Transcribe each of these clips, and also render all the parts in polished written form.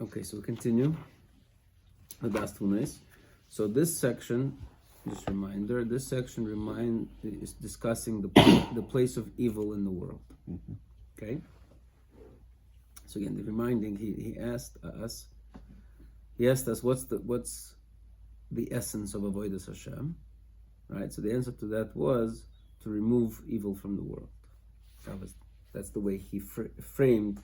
Okay, so we continue with Daas Tevunos. So this section, just reminder, this section is discussing the place of evil in the world. Okay. So again, the reminding he asked us what's the essence of avodas Hashem, right? So the answer to that was to remove evil from the world. That's the way he framed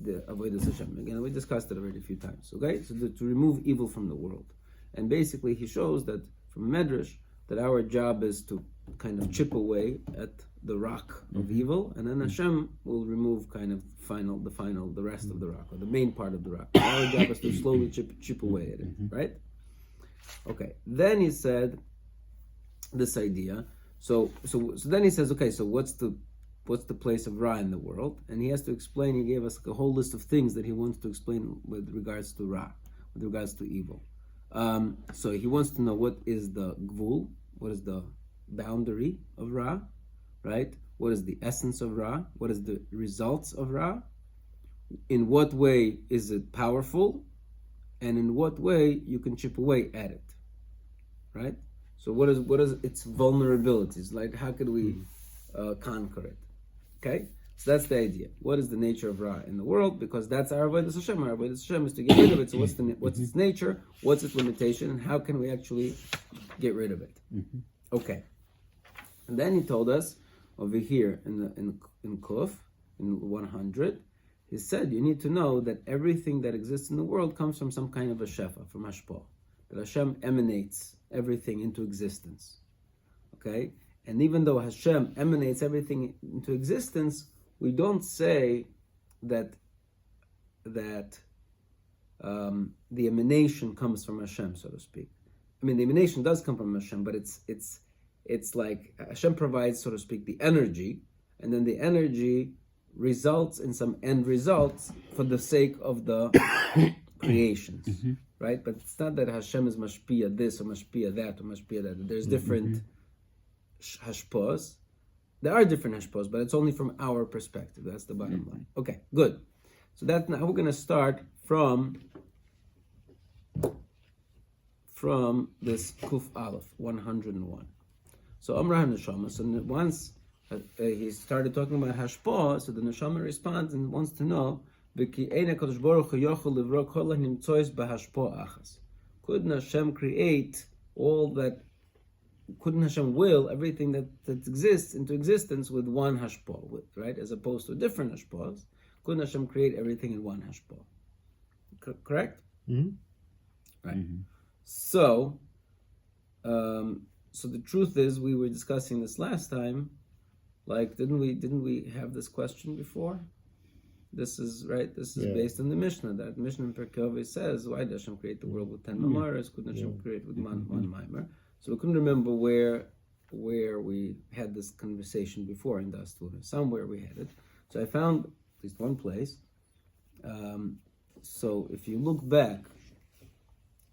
the avodas Hashem. Again, we discussed it already a few times. Okay, so to remove evil from the world, and basically he shows that from Medrash that our job is to kind of chip away at the rock of evil, and then Hashem will remove kind of the rest of the rock, or the main part of the rock. Our job is to slowly chip away at it, right? Okay. Then he said this idea. So then he says, okay, so what's the place of Ra in the world? And he has to explain. He gave us a whole list of things that he wants to explain with regards to Ra, with regards to evil. So he wants to know what is the gvul, what is the boundary of Ra, right? What is the essence of Ra? What is the results of Ra? In what way is it powerful? And in what way you can chip away at it, right? So what is its vulnerabilities? Like, how could we conquer it? Okay, so that's the idea. What is the nature of Ra in the world? Because that's our avodas Hashem. Our avodas Hashem is to get rid of it. So what's its nature? What's its limitation? And how can we actually get rid of it? Okay. And then he told us over here in Kuf, in 100, he said you need to know that everything that exists in the world comes from some kind of a shefa, from Hashpah. That Hashem emanates everything into existence. Okay? And even though Hashem emanates everything into existence, we don't say that the emanation comes from Hashem, so to speak. I mean, the emanation does come from Hashem, but it's like Hashem provides, so to speak, the energy, and then the energy results in some end results for the sake of the creations, right? But it's not that Hashem is mashpia this or mashpia that or mashpia that. There's different hashpos. There are different hashpos, but it's only from our perspective. That's the bottom line. Okay, good. So now we're going to start from this Kuf Aleph 101. So Amrah Neshama. So once he started talking about hashpah, so the neshama responds and wants to know, couldn't Hashem create all that? Couldn't Hashem will everything that exists into existence with one hashpah, right? As opposed to different hashpahs, couldn't Hashem create everything in one hashpah? Correct? Right. So the truth is, we were discussing this last time. Like, didn't we have this question before? This is right. This is based on the Mishnah. That Mishnah in Pirkei Avos says, why did Hashem create the world with 10 mamaras? Couldn't Hashem create with one maimer? So we couldn't remember where we had this conversation before in Daas Tevunos. Somewhere we had it. So I found at least one place. So if you look back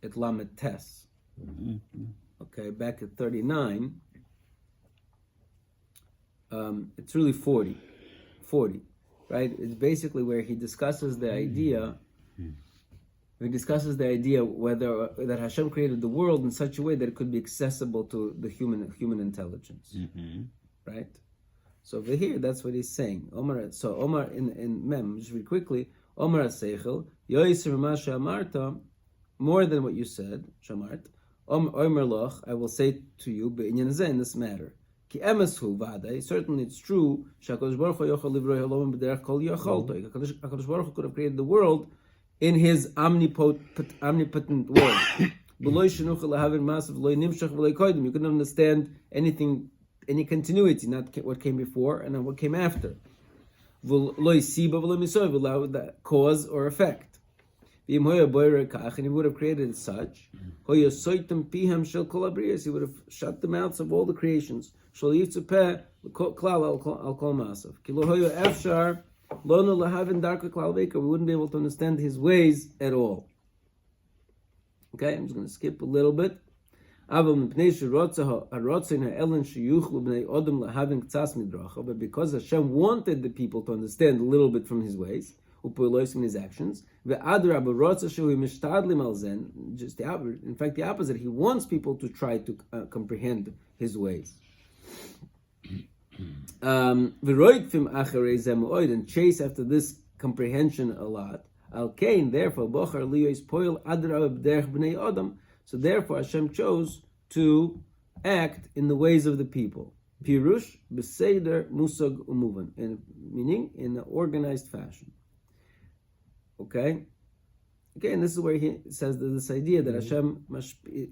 at Lamed Tes, okay, back at 39. It's really 40, right? It's basically where he discusses the idea. He discusses the idea whether that Hashem created the world in such a way that it could be accessible to the human intelligence, right? So over here, that's what he's saying. Omar in Mem, just really quickly. Omar Seichel Yoiser Masha Amarta, more than what you said, Shamart. Omer Loch, I will say to you, in this matter. Ki emeshu vaday. Certainly, it's true. HaKadosh Baruch Hu yochel livroi halom b'derech kol yacholto. HaKadosh Baruch Hu could have created the world in His omnipotent word. B'loi shenuchel lahavin masav loi nimshach v'loi koidim. You couldn't understand anything, any continuity, not what came before and then what came after. V'loi siba v'loi misoy, without the cause or effect. And he would have created it such. He would have shut the mouths of all the creations. We wouldn't be able to understand his ways at all. Okay, I'm just going to skip a little bit. But because Hashem wanted the people to understand a little bit from His ways, upoilosim in his actions. Ve'adrab rotza shehu mishtadlim al zen. Just in fact, the opposite. He wants people to try to comprehend his ways. V'roidfim acharei zemuoid, and chase after this comprehension a lot. Al kain, therefore, bochar liyois poil adrab derech bnei adam. So therefore, Hashem chose to act in the ways of the people. Pirush b'seder musag umuvan, meaning in an organized fashion. Okay, and this is where he says that this idea that Hashem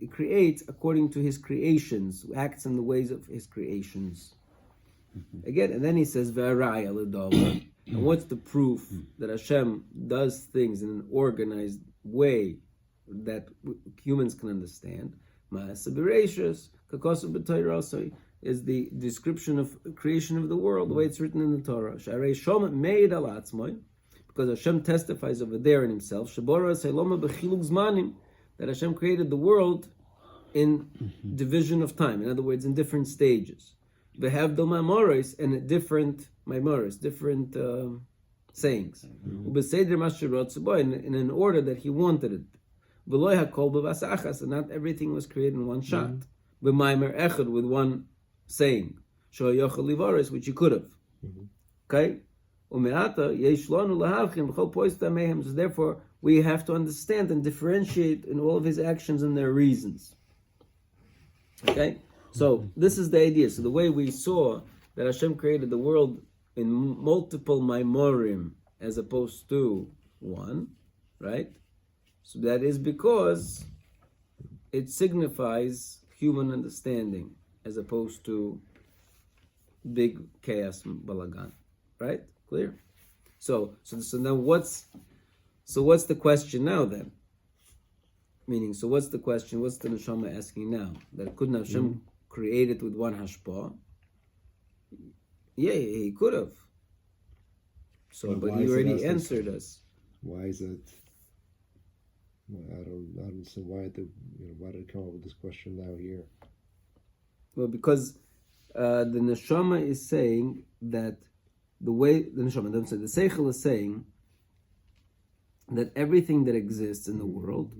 creates according to His creations, acts in the ways of His creations. Again, and then he says v'araya l'davar. And what's the proof that Hashem does things in an organized way that humans can understand? Ma'aseh b'reishos kakosav b'Torah also is the description of creation of the world, the way it's written in the Torah. Sharei Shom made al atzmoi, because Hashem testifies over there in Himself. Shabora seiloma b'chiluk zmanim, that Hashem created the world in division of time. In other words, in different stages. Behavdol maimoros, and different maimoros, different sayings. Ubeseder masherot boy, in an order that He wanted it. V'lo hakol b'vas achas, and not everything was created in one shot. B'maimer echad, with one saying. Shoyochel livaris, which He could have. Okay? Umeata yesh lanu lahavchim b'chol poista mehem. So therefore, we have to understand and differentiate in all of His actions and their reasons. Okay? So this is the idea. So the way we saw that Hashem created the world in multiple maimorim as opposed to one, right? So that is because it signifies human understanding as opposed to big chaos and balagan, right? Clear? So now what's the question now then? Meaning, so what's the question? What's the neshama asking now? That couldn't Hashem create it with one hashpah? Yeah, He could have. So, but He already answered us. Why is it? I don't understand why why did it come up with this question now here? Well, because the neshama is saying that the way the neshama, the seichel is saying that everything that exists in the world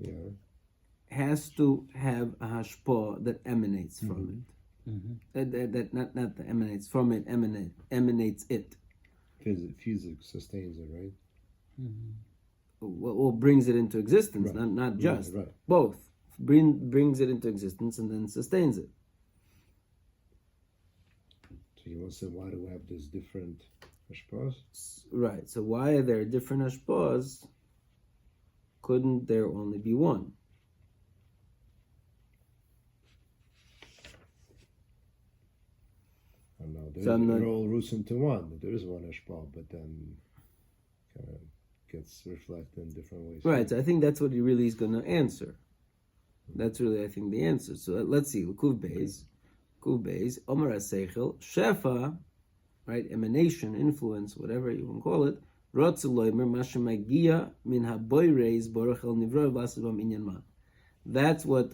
has to have a hashpah that emanates from it. That not that emanates from it, emanates it. Physics sustains it, right? Well, brings it into existence, right. not just. Right. Both. Brings it into existence and then sustains it. So you want to say, why do we have these different hashpahs? Right. So why are there different hashpahs? Couldn't there only be one? I don't know. They're all roots into one. There is one hashpah, but then kind of gets reflected in different ways. Right. So I think that's what he really is going to answer. That's really, I think, the answer. So let's see. Kuv Beis, Omer HaSeichel, Shefa, right? Emanation, influence, whatever you want to call it. Rotze loimer masha magia min haboyreis borach el nivro v'asibam inyan ma. That's what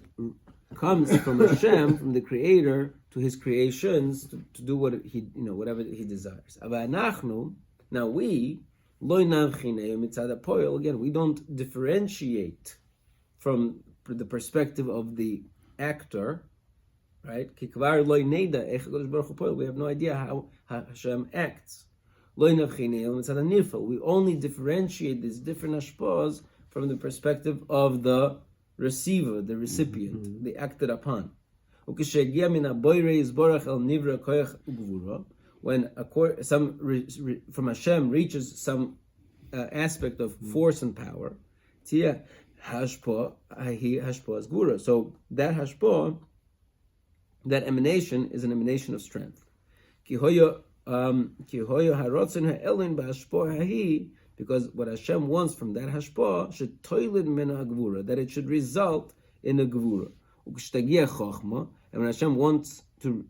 comes from Hashem, from the Creator, to His creations to do what He, whatever He desires. Now we, again, we don't differentiate from the perspective of the actor, right? We have no idea how Hashem acts. We only differentiate these different hashpahs from the perspective of the receiver, the recipient, the acted upon. When some from Hashem reaches some aspect of force and power, hashpah is gvura. So that hashpah, that emanation, is an emanation of strength. Because what Hashem wants from that hashpah should toilid mena gvura, that it should result in a gvura. And when Hashem wants to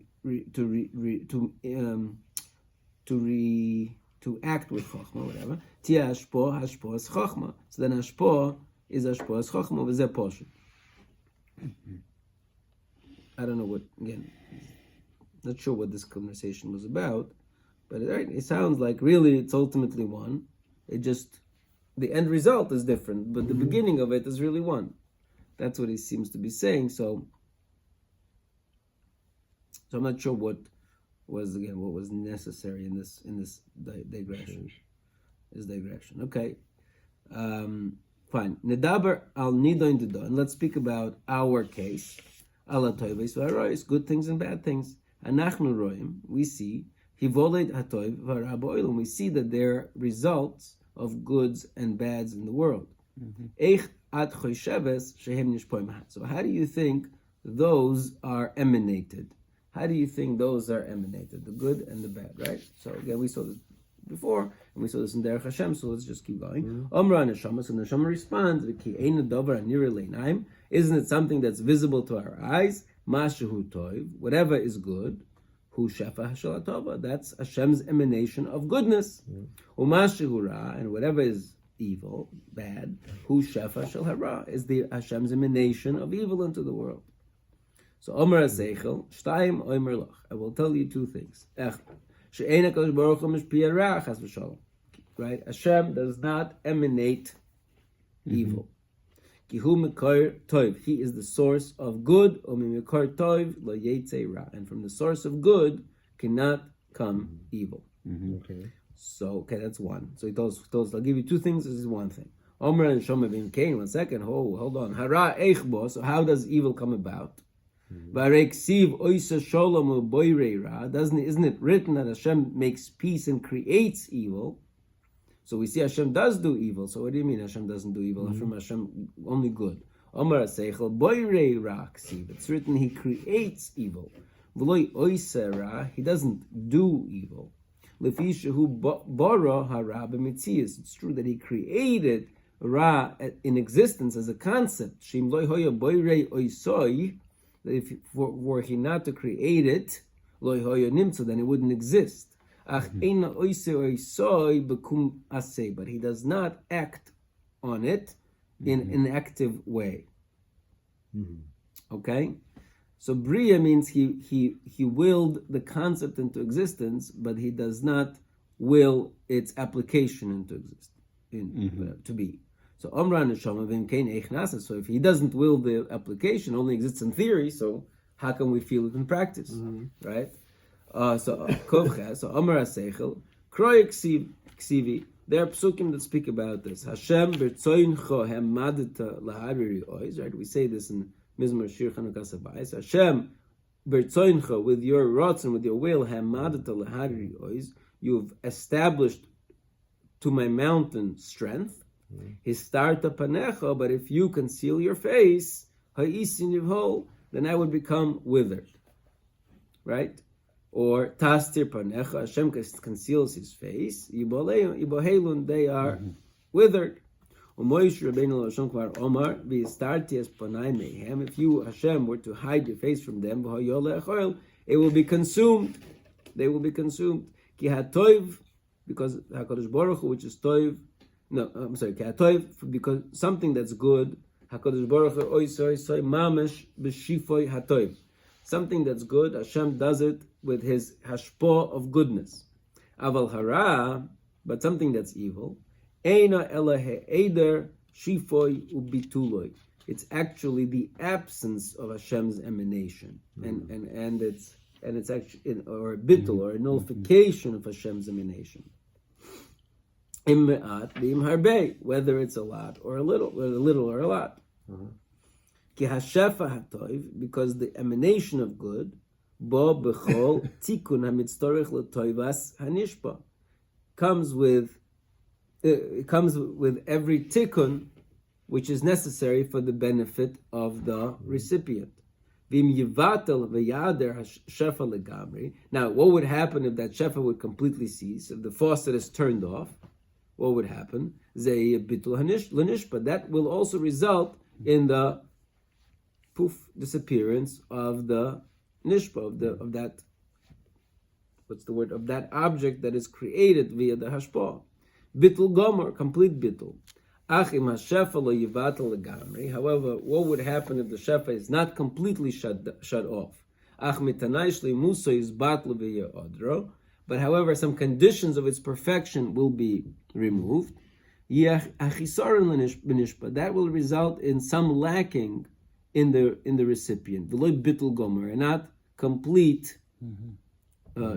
act with chokhmah, whatever, tia hashpah is chokhmah. So then hashpah is chokhmah v'zeh poshut. I don't know what, again, not sure what this conversation was about, but it sounds like really it's ultimately one. It just the end result is different, but the beginning of it is really one. That's what he seems to be saying. So I'm not sure what was necessary in this digression. Okay. Fine. Nedaber al nidoin didon. Let's speak about our case. Ala toives v'harois, good things and bad things. Anachnu roim, we see hivoled hatoiv v'haraboilim. We see that there are results of goods and bads in the world. Eich at choisheves shehem nishpoim. So how do you think those are emanated? How do you think those are emanated? The good and the bad, right? So again, we saw this before, and we saw this in Derech Hashem, so let's just keep going. Omra Neshama, so Neshama responds, isn't it something that's visible to our eyes? Mashahu Toiv, whatever is good, Hu Shefa Hashalatova, that's Hashem's emanation of goodness. Umashahu Ra, and whatever is evil, bad, Hu Shefa Shel Hara, is the Hashem's emanation of evil into the world. So Omer Seichel, Shtayim Omer Lach, I will tell you two things. Right? Hashem does not emanate evil. He is the source of good, and from the source of good cannot come evil. So, that's one. So he tells us, I'll give you two things, this is one thing. Omer and Shoma ben Cain, 1 second, hold on. Hara eichbo, so how does evil come about? Isn't it written that Hashem makes peace and creates evil? So we see Hashem does do evil. So what do you mean Hashem doesn't do evil? Hashem only good. It's written He creates evil. He doesn't do evil. It's true that He created Ra in existence as a concept. That if were He not to create it, then it wouldn't exist. But He does not act on it in an active way. Okay? So Bria means he willed the concept into existence, but He does not will its application into existence, to be. So Omra Neshama v'imkein eich nasa. So if He doesn't will the application, only exists in theory, so how can we feel it in practice, right? So Omra Seichel Kroy Ksivi. There are psukim that speak about this. Hashem b'rtzoincho hamadeta lahariri ois. Right? We say this in Mizmor Shir Chanukah Sabayis. Hashem b'rtzoincho, with your rotzen, with your will, hamadeta lahariri ois. You've established to my mountain strength. Histarta panecha, but if you conceal your face, ha'isin yivhol, then I would become withered. Right? Or tastir panecha, Hashem conceals His face, yibohelun, they are withered. Umoish Rabbeinu Lashon Kvar Omar, v'istarti es panai mehem, if you, Hashem, were to hide your face from them, it will be consumed. They will be consumed. Ki hatoiv, because HaKadosh Baruch Hu, which is toiv, because something that's good, HaKadosh Baruch Hu oisoi mamish b'shifoi hatoiv. Something that's good, Hashem does it with His hashpo of goodness. Aval hara, but something that's evil, eina ela he'eder shifoi ubituloi. It's actually the absence of Hashem's emanation, and it's actually or a bittul or a nullification of Hashem's emanation. Whether it's a lot or a little or a lot. Ki hashefa hatoiv, because the emanation of good, bo bechol tikun hamitztorich letoivas hanishpa, comes with every tikkun which is necessary for the benefit of the recipient. Vim yivatel v'yader hashefa legamri. Now, what would happen if that shefa would completely cease? If the faucet is turned off, what would happen? Zei bitul hanishpa. That will also result in the disappearance of the nishpa, of that, what's the word, of that object that is created via the hashpa. Bitul gomer, complete bitul. Achim hashefa lo yivatel legamri. However, what would happen if the shefa is not completely shut off? Ach mitanai shli muso is batlu via odro. But however, some conditions of its perfection will be removed. that will result in some lacking in the recipient. And not complete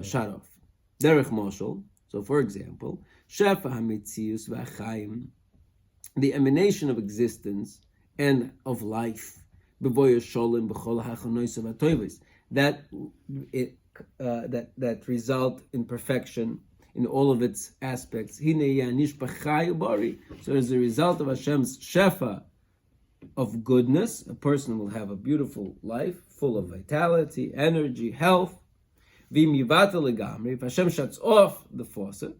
shut off. Derech Moshel. So, for example, Shefa HaMetzius v'Achayim, the emanation of existence and of life, that result in perfection in all of its aspects. So, as a result of Hashem's Shefa of goodness, a person will have a beautiful life, full of vitality, energy, health. If Hashem shuts off the faucet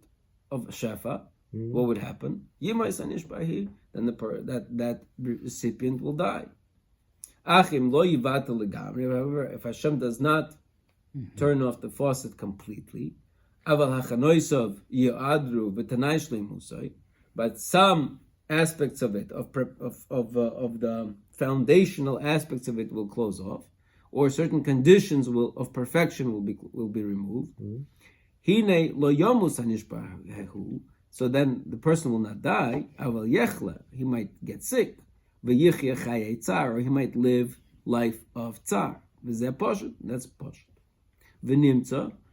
of Shefa, what would happen? Then that recipient will die. However, if Hashem does not turn off the faucet completely, but some aspects of it, of the foundational aspects of it, will close off, or certain conditions of perfection will be removed. So then the person will not die. He might get sick, or he might live life of tsar. That's poshut.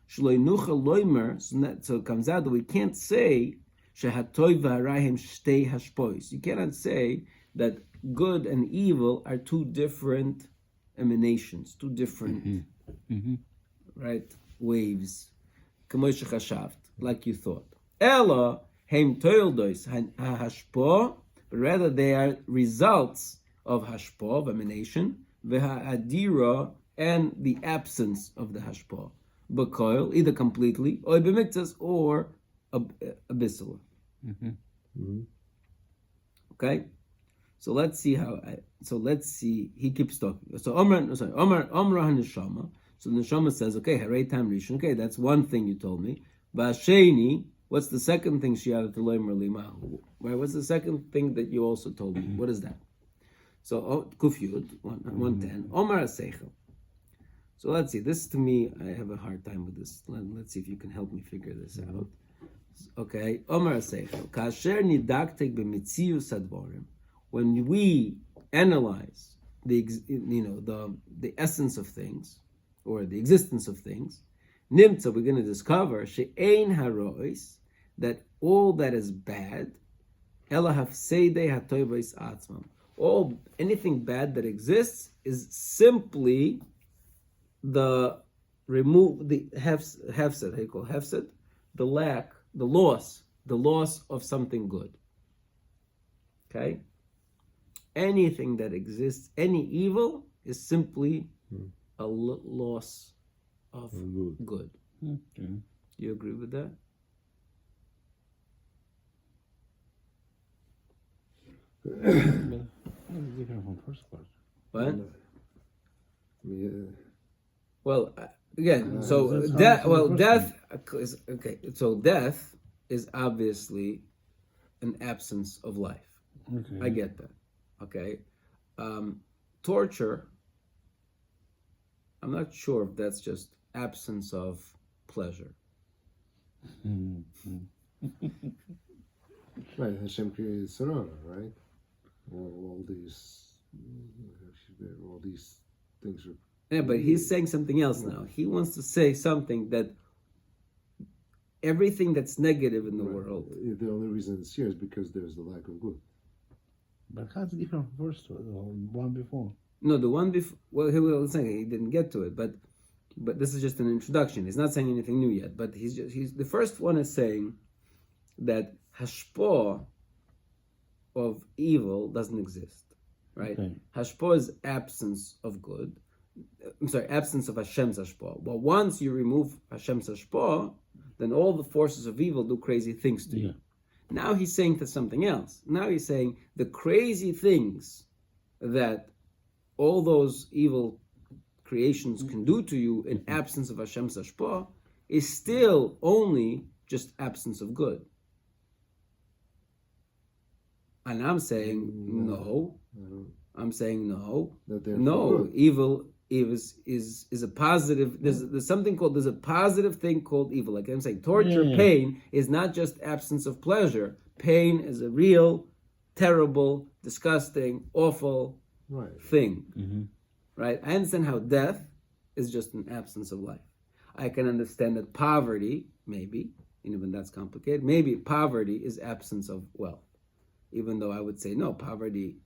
So it comes out that we can't say you cannot say that good and evil are two different emanations, two different right waves, like you thought. Ella heim toildos hashpo, but rather they are results of hashpo, of emanation, v'ha'adira, and the absence of the hashpo, b'koil, either completely, or b'miktas, or abyssal. Okay, so let's see he keeps talking. So Omar HaNeshama. So the Neshama says, okay, Harei Tam Rishon. Okay, that's one thing you told me. V'Hasheni, what's the second thing Shi'adat Eloim Limahu? Right? What's the second thing that you also told me? What is that? So Kuf Yud 110. Omar HaSeichel. So let's see. This to me, I have a hard time with this. Let's see if you can help me figure this out. Okay, Omar HaSeichel. Kasher nidaktek b'mitzius advorim. When we analyze the essence of things, or the existence of things, nimtza, we're going to discover she'ein harois, that all that is bad, ela hafseidei hatoivos atzmam, anything bad that exists is simply the hefsed, how you call hefsed, the lack, the loss of something good. Okay? Anything that exists, any evil, is simply a loss of good. Okay. Do you agree with that? It's different from first part. What? Yeah. Well, again, so death. Well, death. Okay, so death is obviously an absence of life. Okay. I get that. Okay, torture. I'm not sure if that's just absence of pleasure. Right, Hashem created Sarana, right? All these things are. Yeah, but he's saying something else now. He wants to say something that everything that's negative in the world. The only reason it's here is because there's the lack of good. But how's it different from first one before? No, the one before. Well, he was saying he didn't get to it, but this is just an introduction. He's not saying anything new yet. But he's the first one is saying that hashpah of evil doesn't exist, right? Okay. Hashpah is absence of good. I'm sorry, absence of Hashem's hashpah. But once you remove Hashem's hashpah, then all the forces of evil do crazy things to you. Now he's saying to something else. Now he's saying the crazy things that all those evil creations can do to you in absence of Hashem's hashpah is still only just absence of good. And I'm saying no. I'm saying no. No, evil is a positive. There's something called, there's a positive thing called evil. Like I'm saying, torture, pain is not just absence of pleasure. Pain is a real, terrible, disgusting, awful Right. thing. Right? I understand how death is just an absence of life. I can understand that poverty, maybe, even that's complicated, maybe poverty is absence of wealth. Even though I would say, no, poverty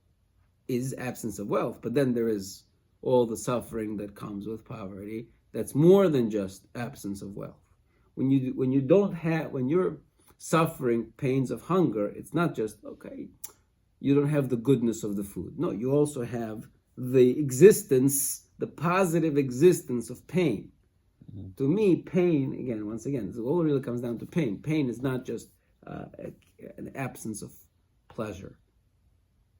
is absence of wealth, but then there is all the suffering that comes with poverty. That's more than just absence of wealth. When you're suffering pains of hunger, it's not just, okay, you don't have the goodness of the food. No, you also have the existence, the positive existence of pain. To me, pain, once again, it all really comes down to pain. Pain is not just an absence of pleasure.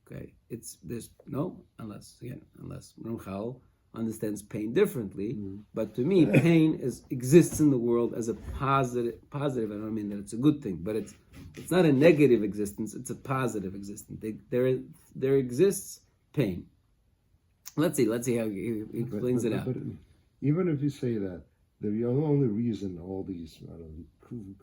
Okay, unless Ramchal understands pain differently. But to me, pain exists in the world as a positive. I don't mean that it's a good thing, but it's not a negative existence. It's a positive existence. There exists pain. Let's see how he explains it out. But even if you say that, the only reason all these,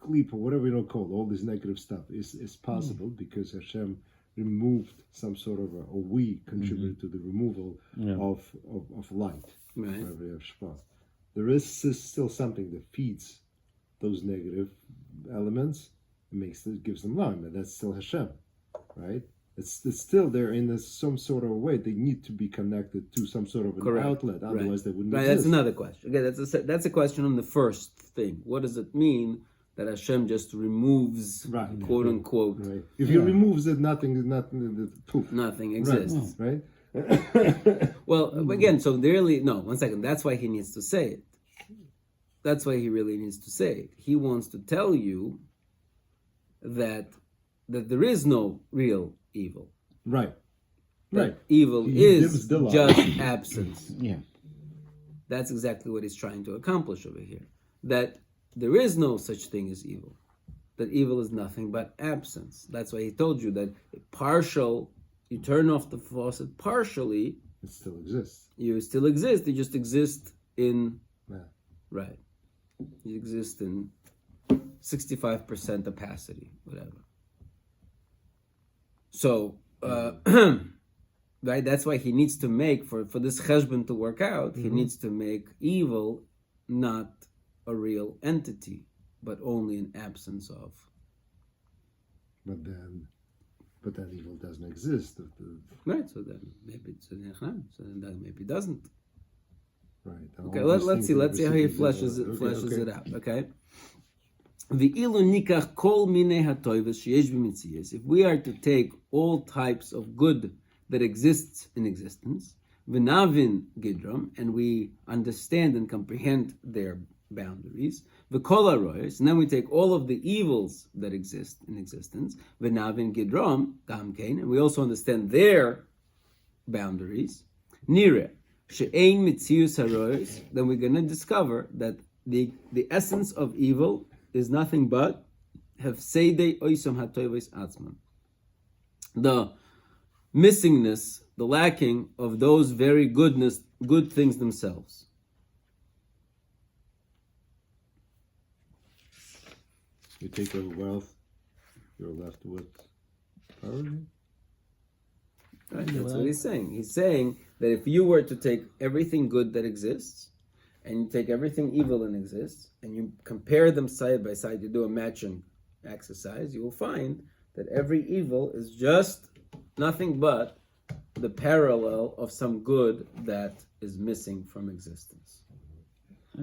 clip or whatever you don't call it, all this negative stuff is possible because Hashem removed some sort of or we contributed to the removal of light. Right. There is still something that feeds those negative elements and gives them life, and that's still Hashem, right? It's still there in some sort of way. They need to be connected to some sort of an outlet, otherwise they wouldn't exist. That's another question. Okay, that's a question on the first thing. What does it mean that Hashem just removes, quote unquote? Right. If He removes it, nothing exists, right? Well, again, so really, no. 1 second. That's why he needs to say it. That's why he really needs to say it. He wants to tell you that there is no real evil. Right. Evil is the just absence. Yeah. That's exactly what he's trying to accomplish over here. That there is no such thing as evil. That evil is nothing but absence. That's why he told you that you turn off the faucet partially. It still exists. You still exist. You just exist in, right. You exist in 65% opacity, whatever. So, right, that's why he needs to make, for this cheshbon to work out, he needs to make evil not a real entity, but only an absence of. But then evil doesn't exist. Right, so then maybe it's an echad, so then that maybe doesn't. Right. Okay, let's see how he fleshes it out, okay? If we are to take all types of good that exists in existence, v'navin gidram, and we understand and comprehend their boundaries, v'kol haroyos, and then we take all of the evils that exist in existence, v'navin gidram gamkein, and we also understand their boundaries, nire she'ein mitzius haroyos, then we're going to discover that the essence of evil is nothing but hefseidei oisom hatoivos atzman. The missingness, the lacking of those very good things themselves. You take away wealth, you're left with poverty. Right, that's what he's saying. He's saying that if you were to take everything good that exists, and you take everything evil that exists, and you compare them side by side, you do a matching exercise, you will find that every evil is just nothing but the parallel of some good that is missing from existence. I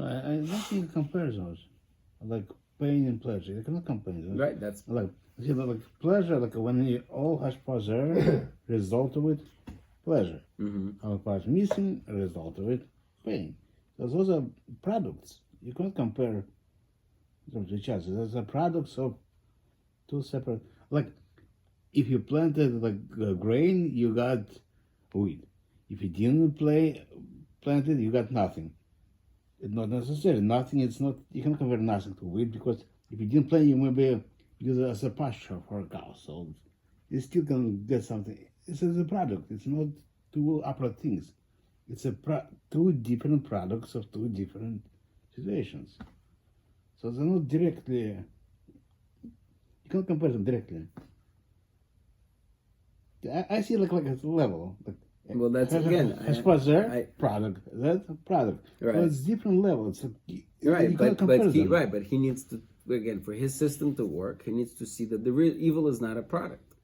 don't think it compares those. Like pain and pleasure. You cannot compare those. Right, that's like pleasure, like when all hashpah there, result of it, pleasure. Hashpah missing, result of it, pain. So those are products. You can't compare them to each other. Those are products of two separate. Like if you planted grain, you got wheat. If you didn't plant it, you got nothing. It's not necessary. Nothing. It's not. You can compare nothing to wheat because if you didn't plant, you maybe use it as a pasture for a cow. So you still can get something. It's a product. It's not two separate things. It's two different products of two different situations. So they're not directly You can't compare them directly. I see like a level. Like, Well, that's again. Product. That's a product. Right. So it's different level. It's Right, you can't but compare he them. but he needs to, again, for his system to work, he needs to see that the real evil is not a product.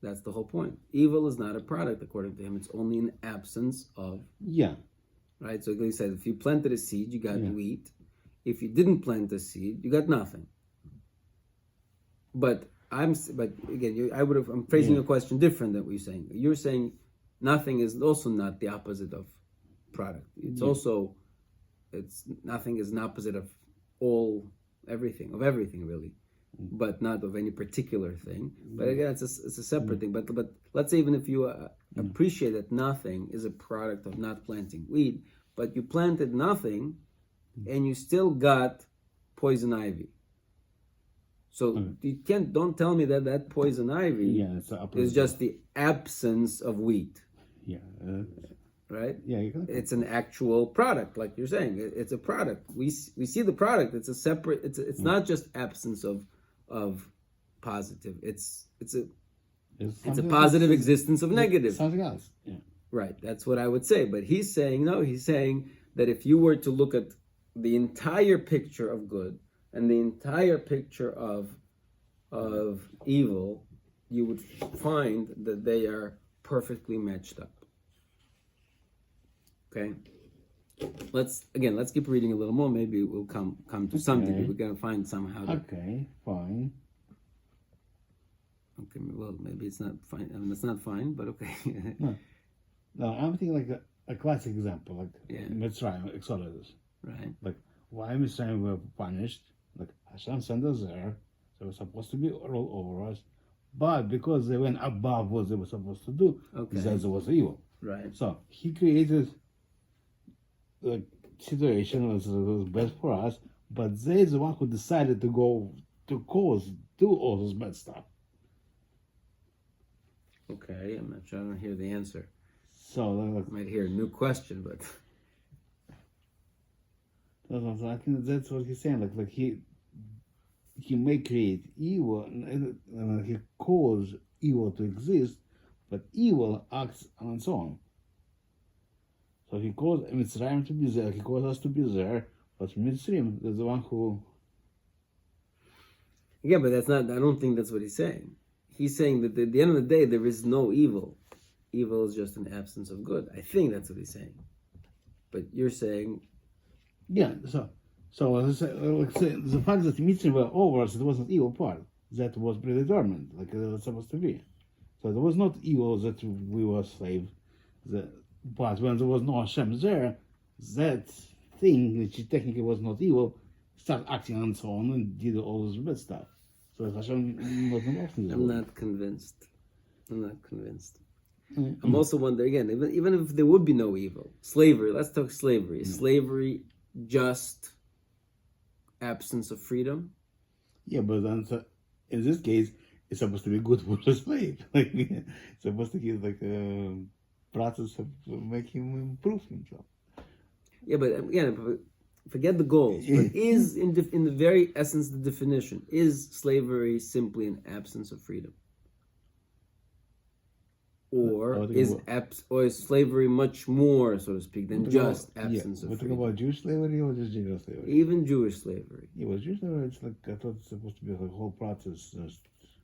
That's the whole point. Evil is not a product according to him. It's only an absence of, Yeah. right. So he said, if you planted a seed, you got wheat. If you didn't plant a seed, you got nothing. But again, I'm phrasing your question different than what you're saying. You're saying nothing is also not the opposite of product. It's also, nothing is an opposite of everything really, but not of any particular thing. But again, it's a separate thing. But let's say even if you appreciate that nothing is a product of not planting wheat, but you planted nothing, and you still got poison ivy. So don't tell me that poison ivy is just the absence of wheat. Yeah. Right? Yeah, you can. It's an actual product, like you're saying. It's a product. We see the product. It's a separate. It's not just absence of positive. It's a positive existence of negative. Something else. Yeah. Right. That's what I would say. But he's saying no. He's saying that if you were to look at the entire picture of good and the entire picture of evil, you would find that they are perfectly matched up. Okay, let's keep reading a little more. Maybe we'll come to something. We're gonna find somehow. Okay, fine. Okay, well, maybe it's not fine. I mean, it's not fine, but okay. No, I'm thinking like a classic example, like Yeah. Mitzrayim, Exodus. Right. Like, why Mitzrayim were punished? Like, Hashem sent us there. They were supposed to be all over us. But because they went above what they were supposed to do, that was evil. Right. So, he created a situation that was best for us, but they're the one who decided to do all this bad stuff. Okay, I'm not sure. I don't hear the answer. So, I might hear a new question, but I think that's what he's saying. Like he may create evil, and he calls evil to exist, but evil acts on its own. So he calls Mitzrayim to be there. He calls us to be there, but Mitzrayim is the one who. yeah, but that's not. I don't think that's what he's saying. He's saying that at the end of the day, there is no evil. Evil is just an absence of good. I think that's what he's saying. But you're saying, Yeah. So as I say, the fact that Mitzrayim were over us, it wasn't evil part. That was predetermined, like it was supposed to be. So there was not evil that we were slaves. But when there was no Hashem there, that thing, which technically was not evil, started acting on its own and did all this bad stuff. So Hashem wasn't acting. I'm not convinced. I'm also wondering again, even if there would be no evil, slavery. Let's talk slavery. Is slavery just absence of freedom? Yeah, but then in this case, it's supposed to be good for the slave. Like it's supposed to give like a process of make him improve himself. Yeah, but again, forget the goals. But is in the very essence, the definition, is slavery simply an absence of freedom? Or is slavery much more, so to speak, than just absence of freedom? We're talking about Jewish slavery or just Gentile slavery? Even Jewish slavery. Yeah, well, Jewish slavery, it's like, I thought it's supposed to be like a whole process.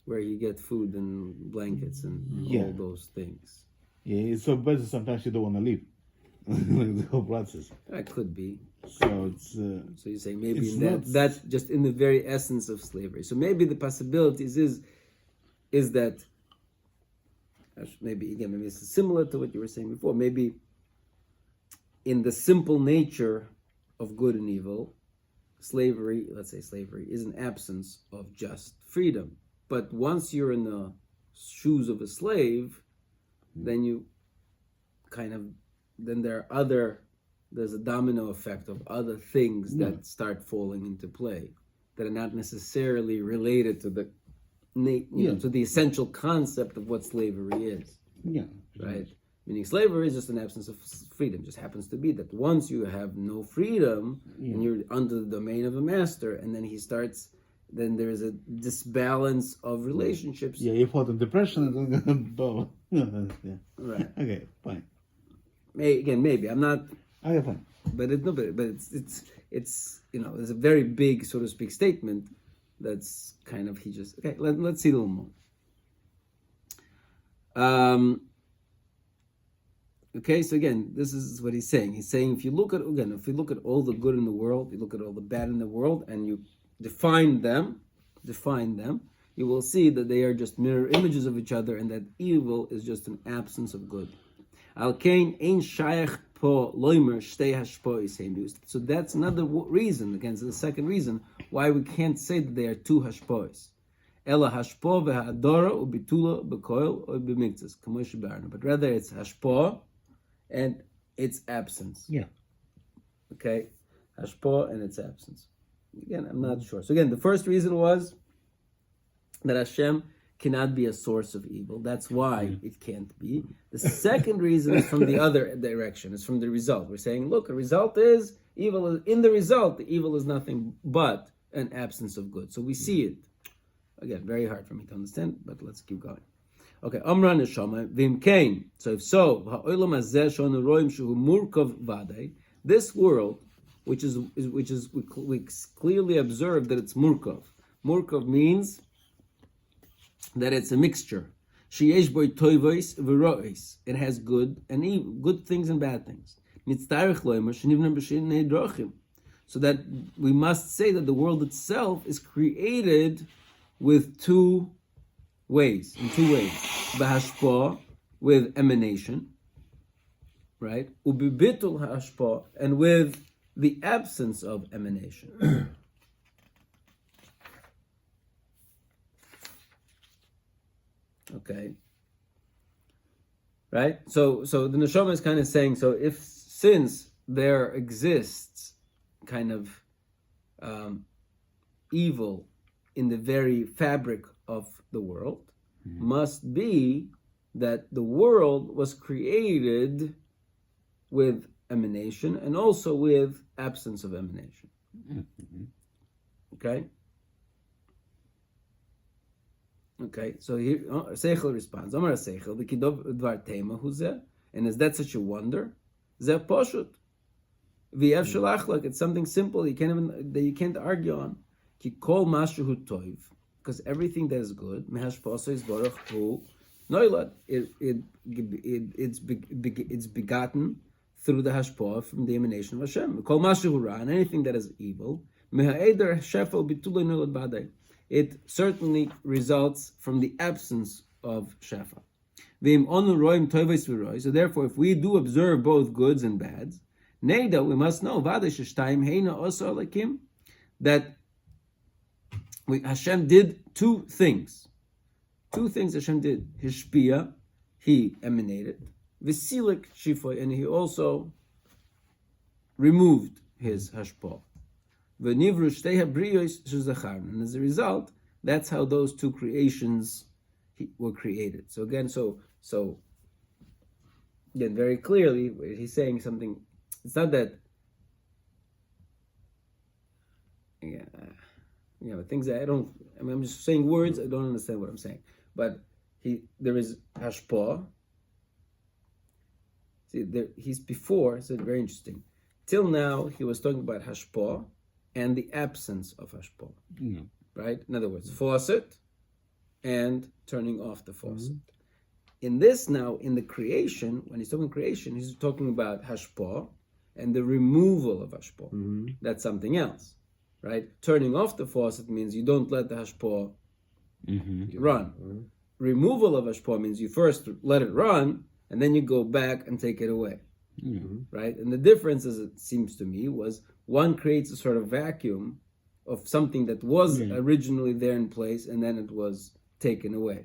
Where you get food and blankets and all those things. Yeah, it's so bad that sometimes you don't want to leave. Like the whole process. That could be. So it's. So you're saying maybe that's just in the very essence of slavery. So maybe the possibilities is that maybe it's similar to what you were saying before. Maybe in the simple nature of good and evil, slavery, let's say slavery, is an absence of just freedom. But once you're in the shoes of a slave, then you then there's a domino effect of other things that start falling into play that are not necessarily related to the to the essential concept of what slavery is. Yeah. Right? Meaning slavery is just an absence of freedom. It just happens to be that once you have no freedom and you're under the domain of a master, and then he starts then there is a disbalance of relationships. Yeah, if for the depression, it's going to yeah. Right. Okay, fine. Maybe I'm not. Okay, fine. But it's there's a very big, so to speak, statement that's kind of he just okay. Let's see a little more. Okay, so again, this is what he's saying. He's saying if you look at all the good in the world, you look at all the bad in the world, and you define them, you will see that they are just mirror images of each other, and that evil is just an absence of good. Al kain ein shayach po loimer shtei hashpois heim. So that's another reason, again, so the second reason why we can't say that they are two hashpois. Ela hashpo v'ha'adora ubitula b'koil or b'miktzas kamosh barna. But rather it's hashpo and its absence. Yeah. Okay, hashpo and its absence. Again, I'm not sure. So again, the first reason was that Hashem cannot be a source of evil. That's why it can't be. The second reason is from the other direction. It's from the result. We're saying, look, the result is evil. In the result, the evil is nothing but an absence of good. So we see it. Again, very hard for me to understand, but let's keep going. Okay, Amra Neshama Vimkain. So if so, ha'olam hazeh shonu roim shehu murkav vadei. This world, which is we clearly observe that it's murkav. Murkav means that it's a mixture. Sheyesh boi toivos v'rois. It has good and evil, good things and bad things. Nitzarich loimer shenivnei b'shinei drachim. So that we must say that the world itself is created with two ways, in two ways. B'hashpa, with emanation, right? Ubibitul hashpa, and with the absence of emanation. Okay. Right? So the neshama is kind of saying, so since there exists kind of evil in the very fabric of the world, must be that the world was created with emanation and also with absence of emanation. Okay? Okay, so here Seichel responds, Amar Seichel, the Kidov Dvar Tema, who's there? And is that such a wonder? Zeh Poshut. V'yev Shalachlak, it's something simple you can't argue on. Ki kol mashu toiv, because everything that is good, mehashposa is baruch hu noilad. It's begotten through the hashpah from the emanation of Hashem. Kol mashu ra, and anything that is evil, mehaeder shefel bitulei noilad badei. It certainly results from the absence of shefa. V'im onu roim toivos v'roi. So therefore, if we do observe both goods and bads, neida, we must know vadei sheshtayim heina oso alakim, that Hashem did two things. Two things Hashem did. Hishpia, he emanated. V'silik shifoy, and he also removed his hashpah. V'nivru shtei habriyos shezacharna. And as a result, that's how those two creations were created. So again, again, very clearly, he's saying something. It's not that. Things that I'm just saying words, I don't understand what I'm saying. But there is hashpah. See, he's before, so very interesting. Till now, he was talking about hashpah and the absence of hashpah. Mm. Right? In other words, faucet and turning off the faucet. In this now, in the creation, when he's talking creation, he's talking about hashpah and the removal of hashpah. That's something else. Right? Turning off the faucet means you don't let the hashpah run. Removal of hashpah means you first let it run, and then you go back and take it away. Right? And the difference, as it seems to me, was one creates a sort of vacuum of something that was originally there in place, and then it was taken away.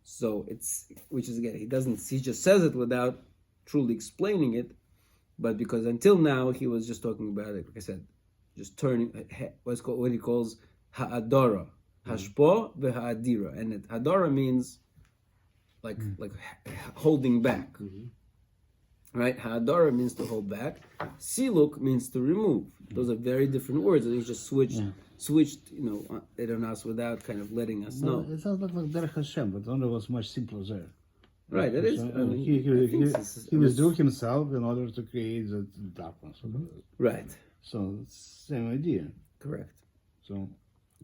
So which is again, he just says it without truly explaining it, but because until now he was just talking about it, like I said, just turning what he calls ha'adara, hashpo v'ha'adira, and hadara means like holding back, right? Ha'adara means to hold back. Siluk means to remove. Those are very different words, and he just switched. switched, it on us without kind of letting us know. It sounds like Derech Hashem, but only was much simpler there. Right, it is. So, I mean, I think this is- he withdrew himself in order to create the darkness. Right, So it's the same idea. correct, So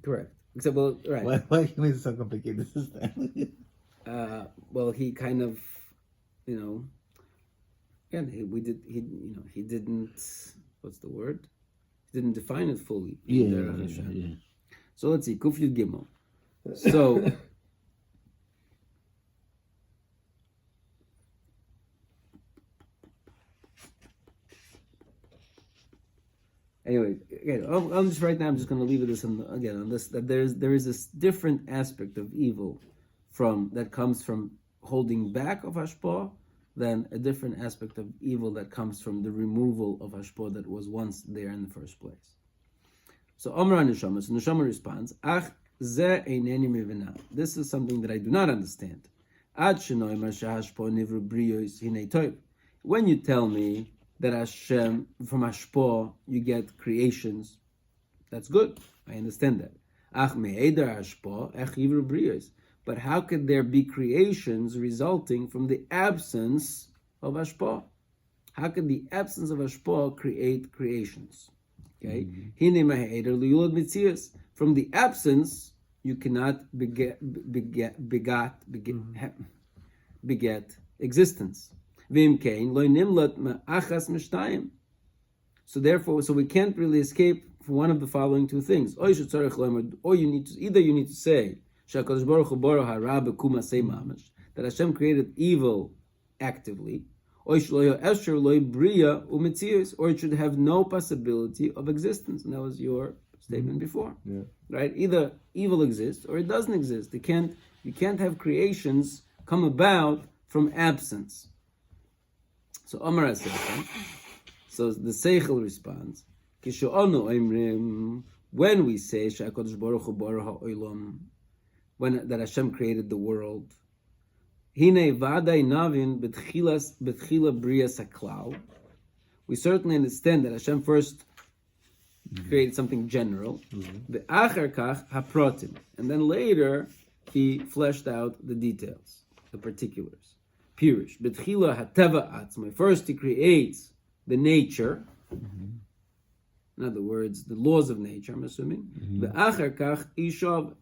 correct. Except, well, right. why he made it so complicated this time? Well, he kind of, again, he didn't, what's the word? He didn't define it fully. Yeah. So let's see, Kuf Yud Gimel. So, anyway, again, I'm just right now. I'm just going to leave it this on this, that there is this different aspect of evil that comes from holding back of hashpah than a different aspect of evil that comes from the removal of hashpah that was once there in the first place. So Omra Neshama, so Neshama responds, Ach ze eineni mivina. This is something that I do not understand. Ad shenoimar shehashpah nivru briyos hinei toiv. When you tell me that Hashem, from hashpah, you get creations, that's good. I understand that. Ach me'eder hashpah ech yivru briyos. But how could there be creations resulting from the absence of hashpah? How could the absence of hashpah create creations? Okay, from the absence you cannot beget existence. So therefore, we can't really escape from one of the following two things. Or you need to say that Hashem created evil actively, or it should have no possibility of existence. And that was your statement before. Yeah. Right? Either evil exists or it doesn't exist. You can't have creations come about from absence. So Omar HaSeichel, so the Seichel responds, when we say that Hashem created the world, we certainly understand that Hashem first created something general, and then later he fleshed out the details, the particulars. Pirish, first he creates the nature, in other words, the laws of nature, I'm assuming,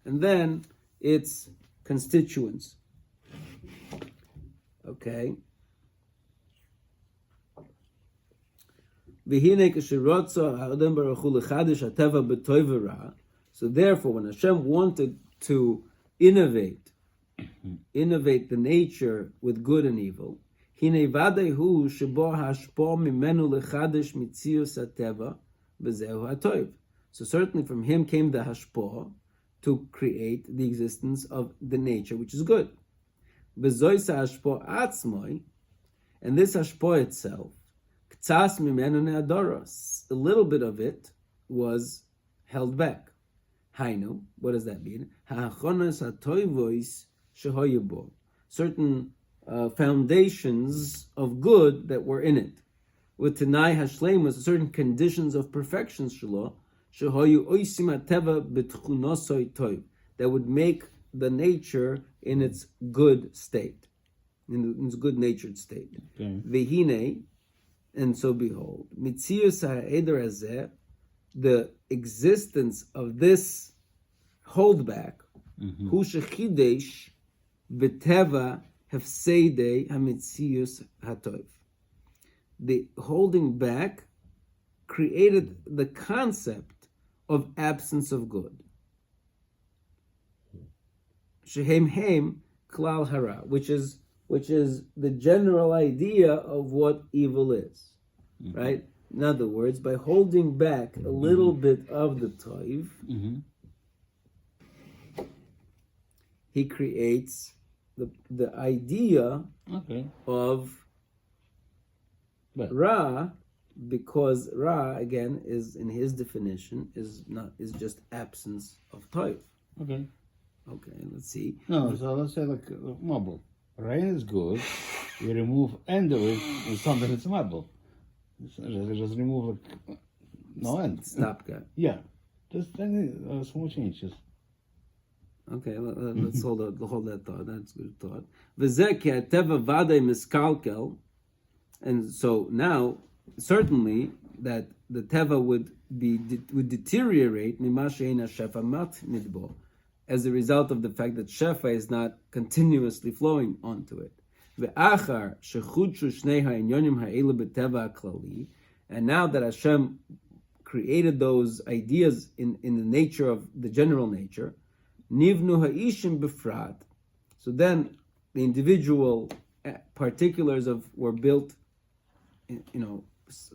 and then its constituents. Okay. So therefore, when Hashem wanted to innovate the nature with good and evil, so certainly from him came the hashpah to create the existence of the nature which is good. And this hashpah itself, a little bit of it was held back. Hainu, what does that mean? Certain foundations of good that were in it. With Tanai Hashlemus, certain conditions of perfection that would make the nature in its good state, in its good-natured state. Vehine, and so behold, mitzius ha'eder hazeh, the existence of this holdback, hu shechidesh v'teva hefseidei hamitzius hatov. The holding back created the concept of absence of good. Shehem hem klal hara, which is the general idea of what evil is, right? In other words, by holding back a little bit of the toiv, he creates the idea of Ra, because Ra again is, in his definition, is just absence of toiv. Okay, let's see. No, so let's say like marble. Rain is good. You remove end of it, and something it's marble. Just remove like no end. Stopgap. Yeah. Just any small changes. Okay, let's hold that thought. That's a good thought. V'zeh ki hateva vadei miskalkel, and so now certainly that the teva would deteriorate mima she'eina shefa matmid, as a result of the fact that shefa is not continuously flowing onto it. Ve'achar shechudshu shnei ha'inyonim ha'elu b'teva ha'klali, and now that Hashem created those ideas in the nature of the general nature, nivnu ha'ishim b'frat, so then the individual particulars were built,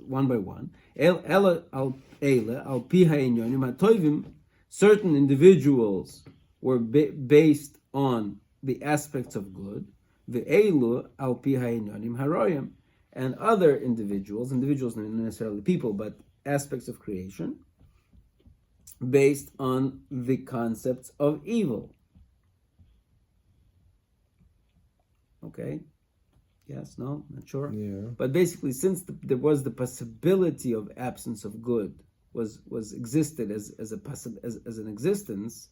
one by one. Certain individuals were based on the aspects of good. Ve'elu al pi ha'inyonim haroyim, and other individuals not necessarily people, but aspects of creation, based on the concepts of evil. Okay? Yes, no, not sure. Yeah. But basically, since there was the possibility of absence of good, was existed as an existence,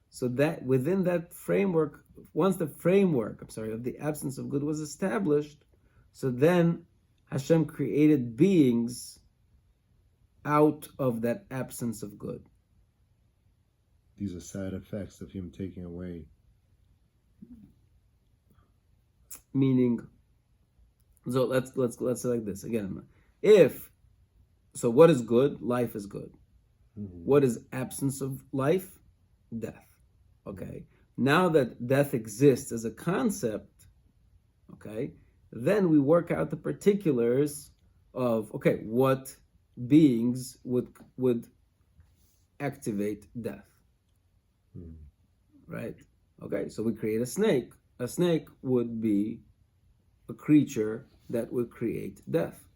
so that within that framework, once the framework, of the absence of good was established, so then Hashem created beings out of that absence of good. These are side effects of him taking away. Meaning, so let's say like this again. What is good? Life is good. Mm-hmm. What is absence of life? Death. Okay. Now that death exists as a concept, okay, then we work out the particulars of what beings would activate death. Right? Okay, so we create a snake. A snake would be a creature that would create death,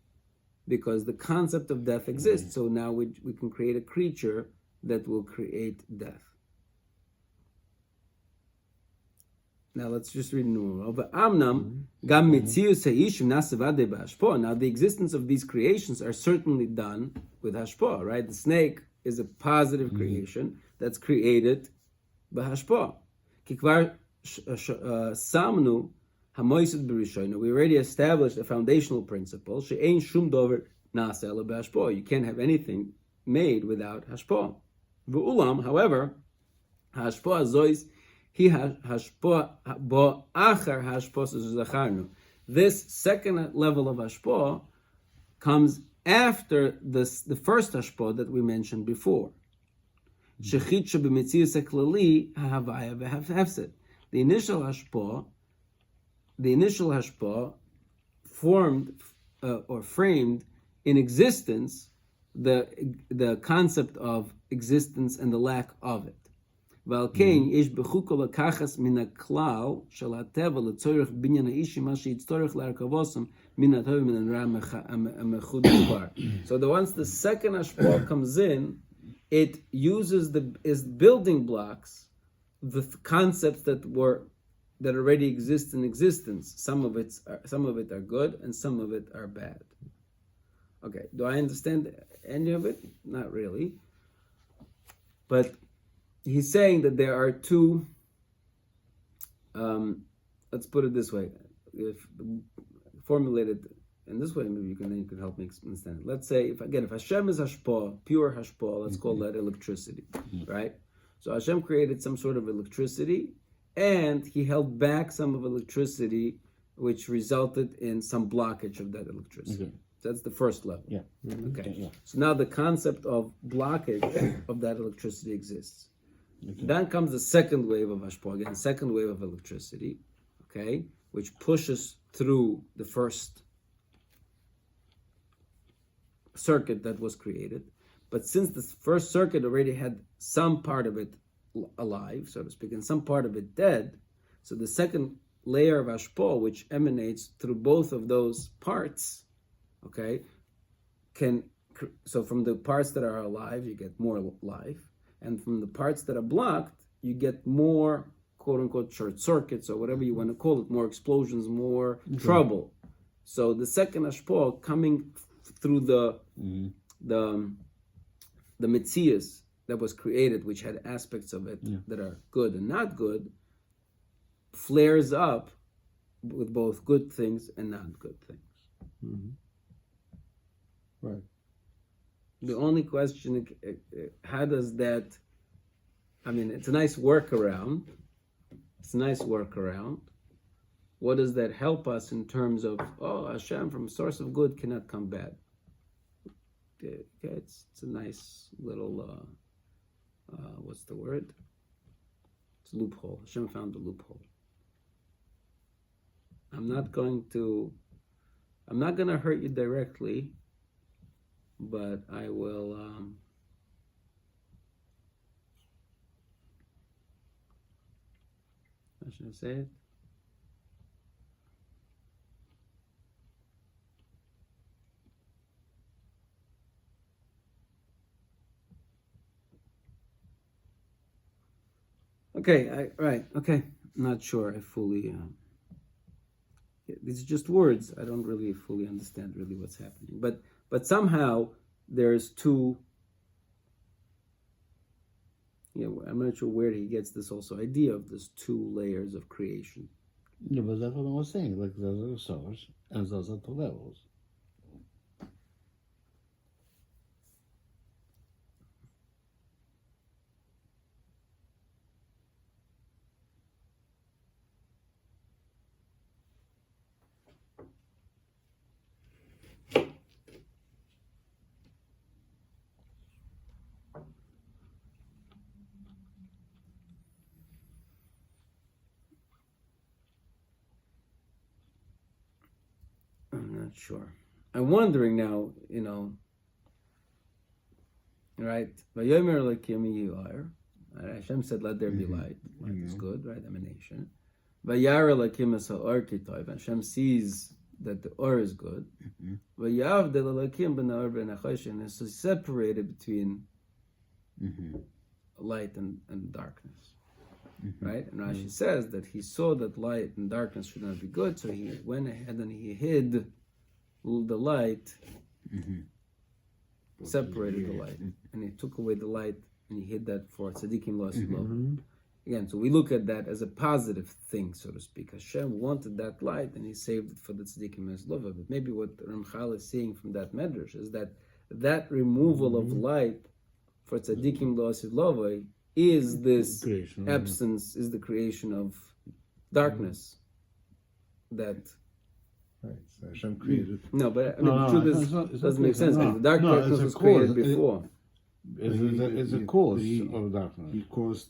because the concept of death exists. So now we can create a creature that will create death. Now let's just read Now the existence of these creations are certainly done with hashpah, right? The snake is a positive creation that's created by hashpah. Samnu hamoisid b'rishono. We already established a foundational principle. She'ein shum dover nasa ela b'hashpah. You can't have anything made without hashpah. V'ulam, however, hashpah zois he hashpah bo achar hashpah zacharnu. This second level of hashpah comes after the first hashpah that we mentioned before. Shechitcha b'metzius haklali hahavaya v'hafsed. The initial hashpah formed or framed in existence the concept of existence and the lack of it. Valkein ish bechukol akachas min haklal shel hateva letzorich binyan haishi ma sheitztorich le'arkavosam min hatov min ra mechud bar. So once the second hashpah comes in, it uses as building blocks the concepts that already exist in existence. Some of it are good, and some of it are bad. Okay, do I understand any of it? Not really. But he's saying that there are two. Let's put it this way: if formulated in this way, maybe you can help me understand it. Let's say if Hashem is hashpah, pure hashpah, let's call that electricity, right? So Hashem created some sort of electricity, and he held back some of electricity, which resulted in some blockage of that electricity. Okay. So that's the first level. Yeah. Okay. Yeah. So now the concept of blockage of that electricity exists. Okay. Then comes the second wave of hashpah, again, second wave of electricity, okay, which pushes through the first circuit that was created. But since the first circuit already had some part of it alive, so to speak, and some part of it dead, so the second layer of hashpah, which emanates through both of those parts, okay, so from the parts that are alive, you get more life, and from the parts that are blocked, you get more, quote-unquote, short circuits, or whatever you want to call it, more explosions, more trouble. So the second hashpah coming through the Metzias that was created, which had aspects of it that are good and not good, flares up with both good things and not good things. Mm-hmm. Right. The only question, how does that, I mean, it's a nice workaround. It's a nice workaround. What does that help us in terms of, Hashem from source of good cannot come bad? Okay, it's a nice little, what's the word? It's a loophole. Hashem found the loophole. I'm not going to hurt you directly, but I will, how should I say it? Okay, okay. I'm not sure I fully, these are just words. I don't really fully understand really what's happening. But somehow there's two, I'm not sure where he gets this also idea of this two layers of creation. Yeah, but that's what I was saying. Like those are the source and those are the levels. I'm not sure. I'm wondering now, right? Vayomer Elokim Yihar. Hashem said, "Let there be light." Light is good, right? Emanation. Vayar Elokim es ha'or kitov. Hashem sees that the or is good. Vayavdel Elokim ben ha'or ben ha'choshen. So separated between light and darkness. Right? And Rashi says that he saw that light and darkness should not be good, so he went ahead and he hid the light, separated the light, and he took away the light and he hid that for tzaddikim lo asilov. Again, so we look at that as a positive thing, so to speak. Hashem wanted that light and he saved it for the tzaddikim asilov. But maybe what Ramchal is seeing from that medrash is that removal of light for tzaddikim lo asilov is this absence, is the creation of darkness. That right. So Hashem created. No, but I mean, the truth is, it doesn't make sense. No. The darkness was created before. It's a cause of darkness.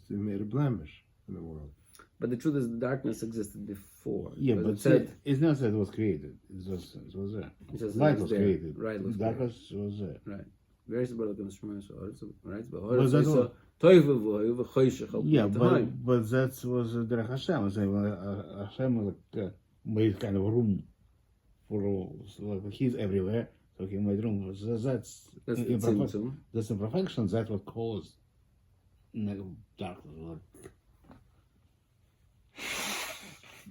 He made a blemish in the world. But the truth is, the darkness existed before. Yeah, but it said, it's not that it was created. It was there. it just Light was was there. created. Right, was Darkness was there. right. Very simple. Right. Was that all? Yeah, but that was Derech Hashem. I say, when Hashem made kind of room for he's everywhere, so he made room. So that's imperfection. That's what caused darkness.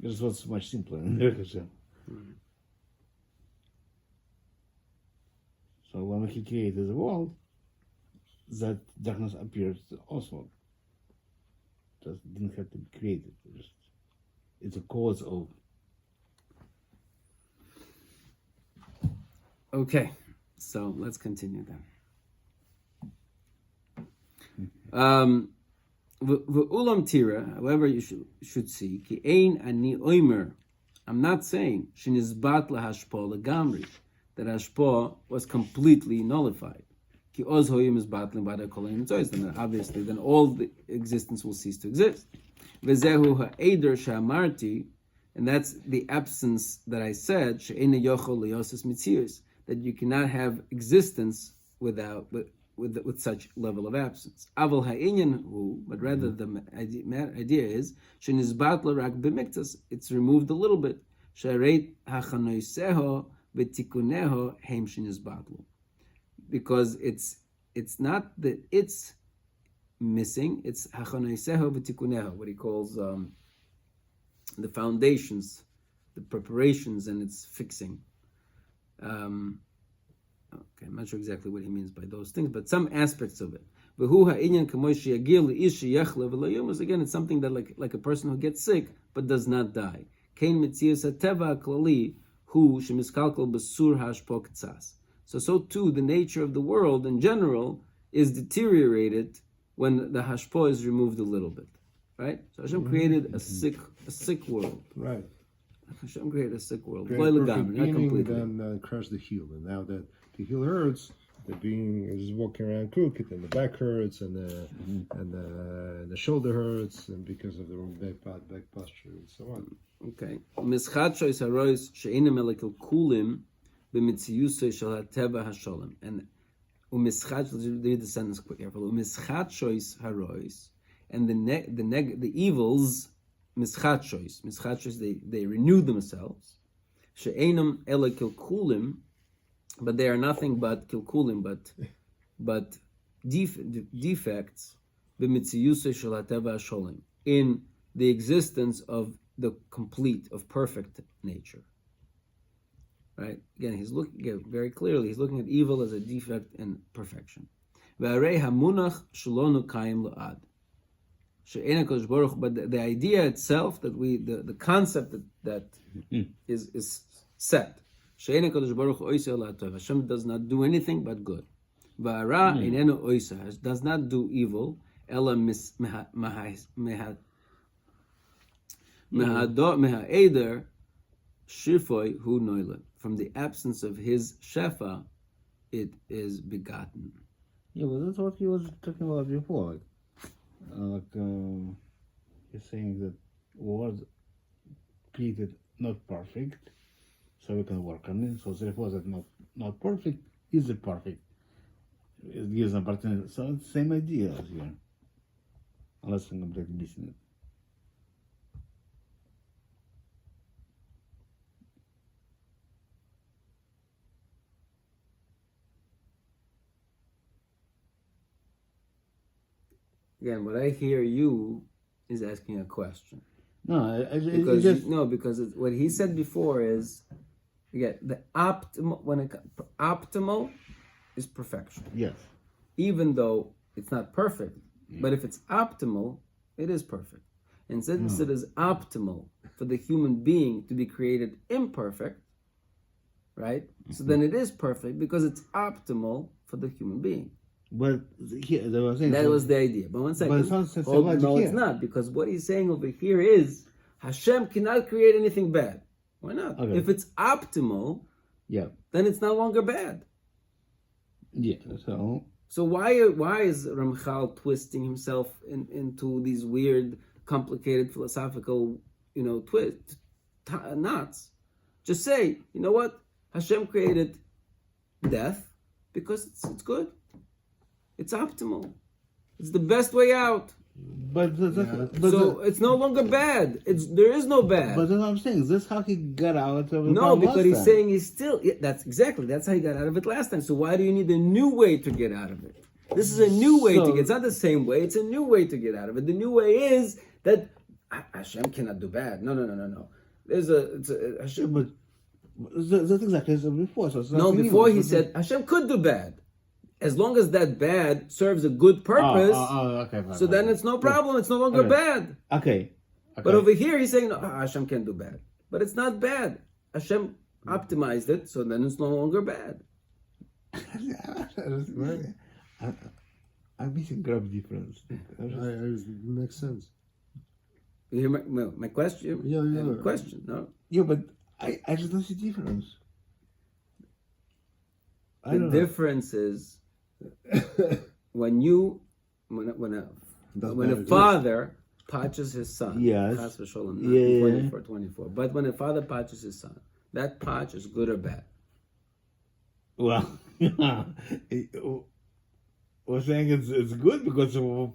This was much simpler in Derech Hashem. So when he created the world, that darkness appeared also. Just didn't have to be created. It's a cause of. Okay, so let's continue then. Ulam tira, however, you should see ki ein ani oimer. I'm not saying shenizbat lahashpo legamri, that hashpo was completely nullified. Ki oz hoyim is battling by the kolim mitzois. Then obviously, then all the existence will cease to exist. Vezehu ha'eder shamarti, and that's the absence that I said she'ena yochol leyosis mitzius, that you cannot have existence without with such level of absence. Aval ha'inyan hu, but rather the idea is shenizbat rak b'miktas. It's removed a little bit. Shareit hachanoiseho v'tikuneho heim shenizbatlu. Because it's not that it's missing, it's hachanoiseho v'tikuneho, what he calls the foundations, the preparations, and its fixing. Okay, I'm not sure exactly what he means by those things, but some aspects of it. Again, it's something that like a person who gets sick but does not die. So too, the nature of the world in general is deteriorated when the hashpo is removed a little bit, right? So Hashem created a sick world. Right. Hashem created a sick world. Great perfect being, then crush the heel, and now that the heel hurts, the being is walking around crooked, and the back hurts, and the shoulder hurts, and because of the wrong back posture, and so on. Okay. Mischachois harois she'enim elakil kulim b'mitziyusei shel hateva hasholem. And umischach, let's read the sentence quick here. Umischachois harois, and the evils, mischachois, they renew themselves. She'enim elakil kulim, but they are nothing but kilkulim, but defects b'mitziyusei shel hateva hasholem, in the existence of the complete, of perfect nature. Right? Again, he's looking very clearly. He's looking at evil as a defect in perfection. But the idea itself, that the concept that is set. Hashem does not do anything but good. Does not do evil. From the absence of his shefa, it is begotten. Yeah, but that's what he was talking about before. He's saying that was created not perfect, so we can work on it. So therefore, that not perfect is it perfect. It gives an opportunity. So it's the same idea as here, unless I'm completely missing it. Again, what I hear you is asking a question. No, because what he said before is, again, the optimal is perfection. Yes. Even though it's not perfect, but if it's optimal, it is perfect. And since it is optimal for the human being to be created imperfect, right? So then it is perfect because it's optimal for the human being. But that was the idea. But one second. No, it's not, because what he's saying over here is Hashem cannot create anything bad. Why not? Okay. If it's optimal, then it's no longer bad. Yeah. So why is Ramchal twisting himself into these weird, complicated philosophical, knots? Just say, you know what? Hashem created death because it's good. It's optimal. It's the best way out. So it's no longer bad. There is no bad. But that's what I'm saying. That's how he got out of it. No, because he's saying he's still. That's how he got out of it last time. So why do you need a new way to get out of it? This is a new way to get. It's not the same way. It's a new way to get out of it. The new way is that Hashem cannot do bad. No. There's Hashem. But that's exactly as before. So before he said Hashem could do bad. As long as that bad serves a good purpose, okay, so then it's no problem. It's no longer bad. Okay. But over here, he's saying, no, Hashem can't do bad. But it's not bad. Hashem optimized it, so then it's no longer bad. I'm missing grab difference. It makes sense. You hear my question? Yeah. Question, no? Yeah, but I just don't see difference. The difference is when a father patches his son. Yes. 24. But when a father patches his son, that patch is good or bad? Well, we're saying it's good because for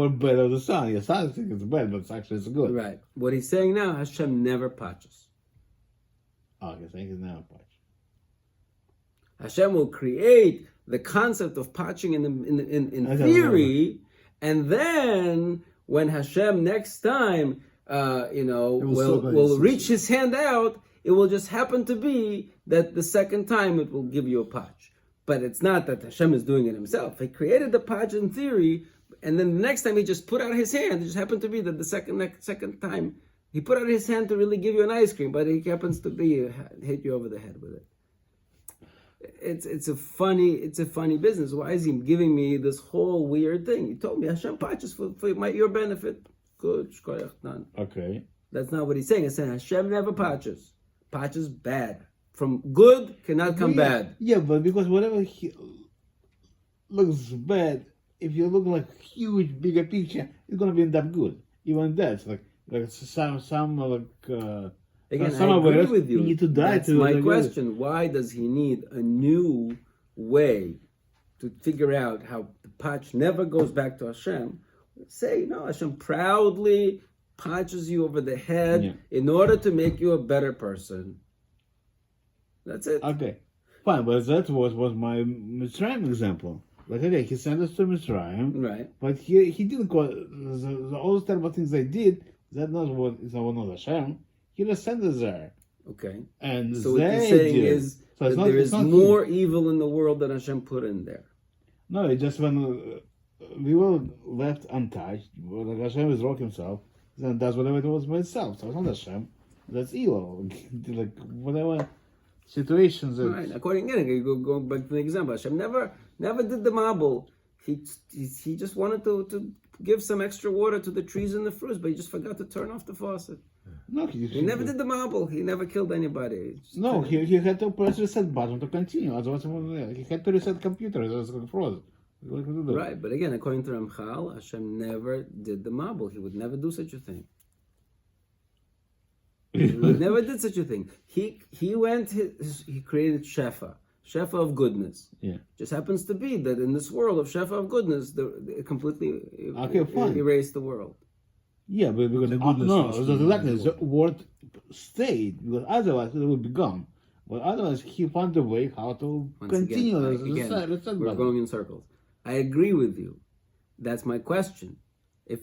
bad of the son. Your son thinks it's bad, but it's good. Right. What he's saying now, Hashem never patches. Okay, so he's never patch. Hashem will create the concept of patching in theory, and then when Hashem next time, will reach his hand out, it will just happen to be that the second time it will give you a patch. But it's not that Hashem is doing it himself. He created the patch in theory, and then the next time he just put out his hand. It just happened to be that the second time he put out his hand to really give you an ice cream, but he happens to be hit you over the head with it. It's a funny business. Why is he giving me this whole weird thing? He told me Hashem patches for your benefit. Good, shkoyach, none. Okay. That's not what he's saying. He's saying Hashem never patches. Patches bad. From good cannot come bad. Yeah, but because whatever looks bad, if you look like huge, bigger picture, it's gonna be end up good. Even that's like some Again, some I of agree us, with you. you need to die That's to my like, question. Why does he need a new way to figure out how the patch never goes back to Hashem? Say, no, Hashem proudly patches you over the head in order to make you a better person. That's it. Okay, fine, but that was my Mitzrayim example. Like, okay, he sent us to Mitzrayim, Right. but he didn't call all those terrible things they did. That not what is not Hashem. He just sent us there. Okay. And So what they you're saying did. is So it's that not- there it's is not more evil in the world than Hashem put in there. No, it just when we were left untouched, like Hashem is wrong himself, then does whatever it was by itself. So it's not Hashem. That's evil. Like whatever situations. That, Right. According again, you go back to the example. Hashem never did the mabul. He just wanted to give some extra water to the trees and the fruits, but he just forgot to turn off the faucet. no, He never did the mabul. He never killed anybody. No, he had to press reset button to continue. Otherwise, he had to reset computer. It was frozen. What could he do? Right, but again, according to Ramchal, Hashem never did the mabul. He would never do such a thing. He never did such a thing. He created Shefa of goodness. Yeah. Just happens to be that in this world of Shefa of goodness, it completely fine. erased the world. Yeah, but because The goodness no, was exactly. the The word stayed because otherwise it would be gone. But otherwise, he found a way how to Once continue. again, reset we're button. going in circles. I agree with you. That's my question. If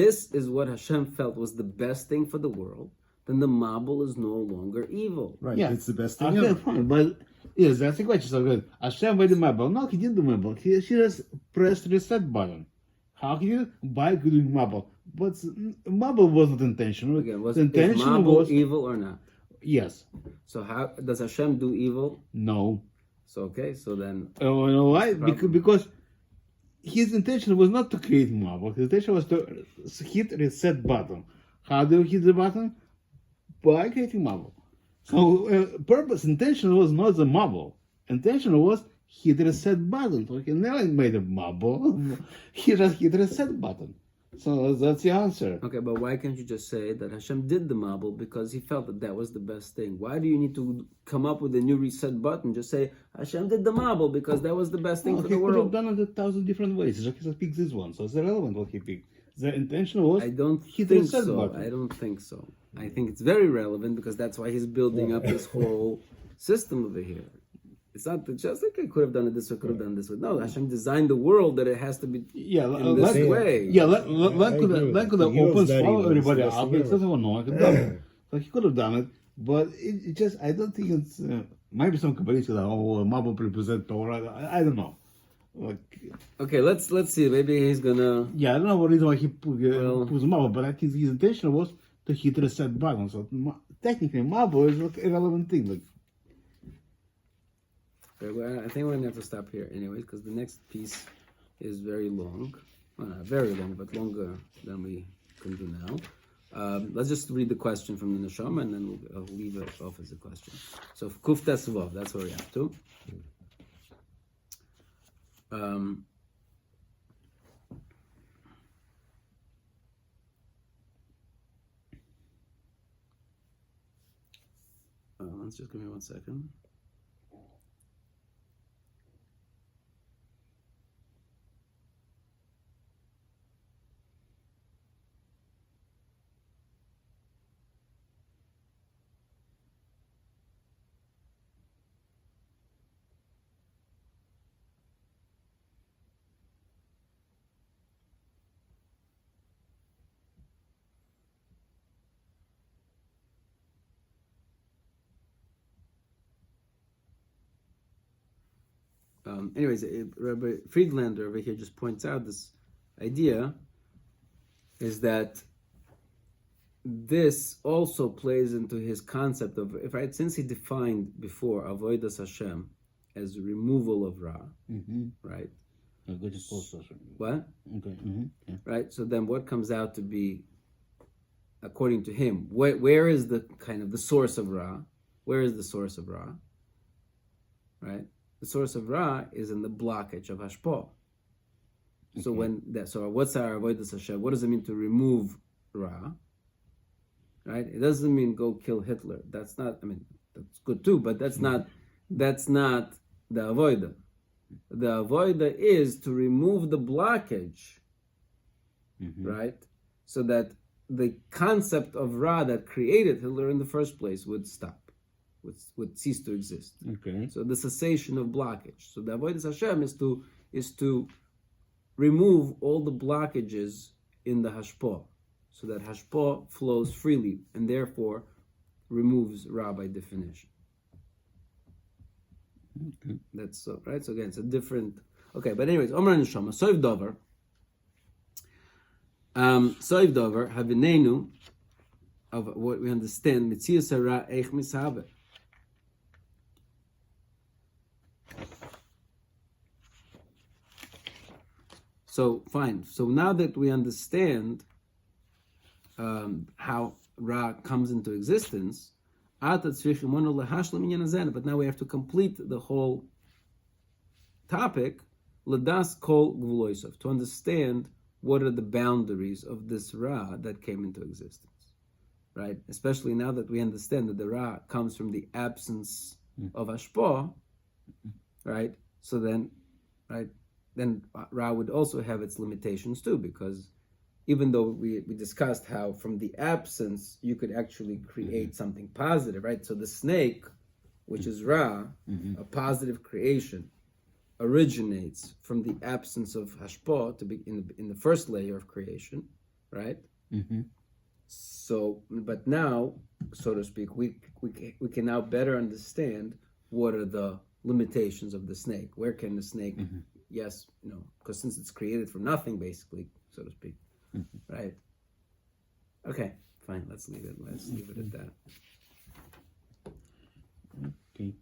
this is what Hashem felt was the best thing for the world, then the mabul is no longer evil. Right, Yeah. it's the best thing Okay, ever. fine, but yes, that's the question. So good. Hashem made the mabel. No, he didn't do mabel. He just pressed reset button. How he did it? By doing mabel. But mabel wasn't intentional. Again, was the intention mabul was evil or not? yes, So how does Hashem do evil? no. So okay, so then You know why? Problem. Because his intention was not to create marble. His intention was to hit reset button. How do you hit the button? By creating marble. So intention was not the marble. Intention was hit reset button. So he never made a marble. He just hit reset button. So that's the answer. okay, but why can't you just say that Hashem did the mabul because he felt that that was the best thing? Why do you need to come up with a new reset button? Just say Hashem did the mabul because that was the best thing No, for he the could have world. done it 1,000 different ways. He just picked this one. So it's irrelevant what he picked. The intention was I don't hit think reset so. button. I don't think so. I think it's very relevant because that's why he's building up this whole system over here. It's not just like I could have done it this way, could have done it this way. No, Hashem designed the world that it has to be Yeah, in this way. Yeah, that I could agree with have you. He opened was very swallow well, everybody it's the up. best It thing doesn't no one could done it. So he could have done it, but it just I don't think it's maybe some Kabbalists that marble represent Torah. I don't know. Like Okay, let's see. Maybe he's gonna. yeah, I don't know what reason why he Well- put marble, but I think his intention was to hit reset button. So technically, marble is like irrelevant thing. Like Okay, well, I think we're gonna have to stop here anyway because the next piece is very long. Well, not very long, but longer than we can do now. Let's just read the question from the Neshama and then we'll leave it off as a question. So Kuf Tesvav, that's where we're up to. Let's just give me 1 second. anyways, Rabbi Friedlander over here just points out this idea is that this also plays into his concept of, right, since he defined before avodas Hashem as removal of Ra, right? What? Okay. Yeah. Right. So then, what comes out to be, according to him, where is the kind of the source of Ra? Where is the source of Ra? Right. The source of Ra is in the blockage of Hashpah. So what's our avodas Hashem? What does it mean to remove Ra? Right. It doesn't mean go kill Hitler. That's not. I mean, that's good too, but that's not. That's not the avodah. The avodah is to remove the blockage, right? So that the concept of Ra that created Hitler in the first place would stop, would cease to exist. Okay. So the cessation of blockage. So the avodas Hashem is to remove all the blockages in the hashpah, so that hashpah flows freely and therefore removes Ra by definition. Okay. That's so, right? So again, it's a different. Okay, but anyways, Omer Neshama, Soiv Dover. Soiv Dover, Havinenu, of what we understand, Mitzias Hara Eich Mishaber. So, fine. So now that we understand how Ra comes into existence, but now we have to complete the whole topic, Ladas Kol Gvuloisov, to understand what are the boundaries of this Ra that came into existence, right? Especially now that we understand that the Ra comes from the absence of Hashpah, right? So then, right, then Ra would also have its limitations too, because even though we discussed how from the absence you could actually create something positive, right? So the snake, which is Ra, a positive creation, originates from the absence of Hashpah to be in the first layer of creation, right? So, but now, so to speak, we can now better understand what are the limitations of the snake. Where can the snake, yes, because since it's created from nothing, basically, so to speak. Right. Okay. Fine. Let's leave it. Let's leave it at that. Okay.